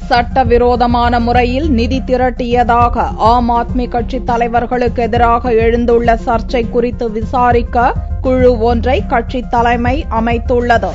சட்டவிரோதமான முறையில் நிதி திரட்டியதாக ஆம் ஆத்மி கட்சி தலைவர்களுக்கு எதிராக எழுந்துள்ள சர்ச்சை குறித்து விசாரிக்க குழு ஒன்றை கட்சி தலைமை அமைத்துள்ளது.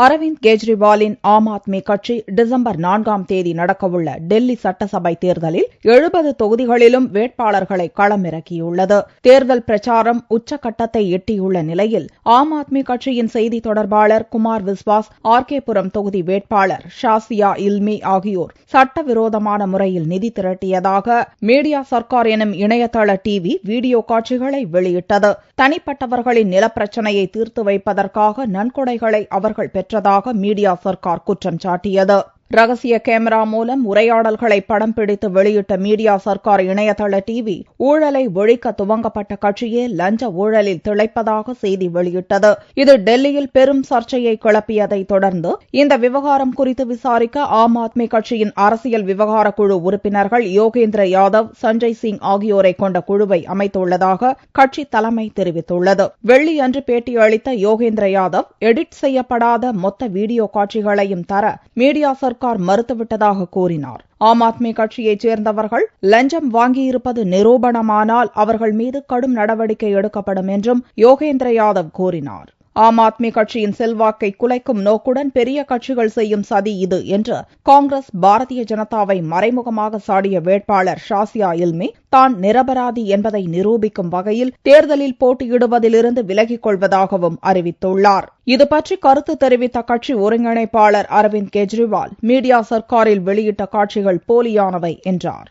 அரவிந்த் கெஜ்ரிவாலின் ஆம் ஆத்மி கட்சி டிசம்பர் 4ஆம் தேதி நடக்கவுள்ள டெல்லி சட்டசபை தேர்தலில் 70 தொகுதிகளிலும் வேட்பாளர்களை களமிறக்கியுள்ளது. தேர்தல் பிரச்சாரம் உச்சகட்டத்தை எட்டியுள்ள நிலையில் ஆம் ஆத்மி கட்சியின் செய்தி தொடர்பாளர் குமார் விஸ்வாஸ், ஆர்கேபுரம் தொகுதி வேட்பாளர் ஷாசியா இல்மி ஆகியோர் சட்டவிரோதமான முறையில் நிதி திரட்டியதாக மீடியா சர்க்கார் எனும் இணையதள டிவி வீடியோ காட்சிகளை வெளியிட்டது. தனிப்பட்டவர்களின் நிலப்பிரச்சினையை தீர்த்து வைப்பதற்காக நன்கொடைகளை அவர்கள் பெற்றதாக மீடியா சர்க்கார் குற்றம் சாட்டியது. ரகசிய கேமரா மூலம் உரையாடல்களை படம் பிடித்து வெளியிட்ட மீடியா சர்க்கார் இணையதள டிவி ஊழலை ஒழிக்க துவங்கப்பட்ட கட்சியே லஞ்ச ஊழலில் திளைப்பதாக செய்தி வெளியிட்டது. இது டெல்லியில் பெரும் சர்ச்சையை கிளப்பியதை தொடர்ந்து இந்த விவகாரம் குறித்து விசாரிக்க ஆம் ஆத்மி கட்சியின் அரசியல் விவகார குழு உறுப்பினர்கள் யோகேந்திர யாதவ், சஞ்சய் சிங் ஆகியோரை கொண்ட குழுவை அமைத்துள்ளதாக கட்சி தலைமை தெரிவித்துள்ளது. வெள்ளியன்று பேட்டியளித்த யோகேந்திர யாதவ், எடிட் செய்யப்படாத மொத்த வீடியோ காட்சிகளையும் தர மீடியா சர்க்கார் மறுத்துவிட்டதாக கூறினார். ஆம் ஆத்மி கட்சியைச் சேர்ந்தவர்கள் லஞ்சம் வாங்கியிருப்பது நிரூபணமானால் அவர்கள் மீது கடும் நடவடிக்கை எடுக்கப்படும் என்றும் யோகேந்திர யாதவ் கூறினார். ஆம் ஆத்மி கட்சியின் செல்வாக்கை குலைக்கும் நோக்குடன் பெரிய கட்சிகள் செய்யும் சதி இது என்று காங்கிரஸ், பாரதிய ஜனதாவை மறைமுகமாக சாடிய வேட்பாளர் ஷாசியா இல்மி தான் நிரபராதி என்பதை நிரூபிக்கும் வகையில் தேர்தலில் போட்டியிடுவதிலிருந்து விலகிக் கொள்வதாகவும் அறிவித்துள்ளார். இதுபற்றி கருத்து தெரிவித்த கட்சி ஒருங்கிணைப்பாளர் அரவிந்த் கெஜ்ரிவால், மீடியா சர்க்காரில் வெளியிட்ட காட்சிகள் போலியானவை என்றார்.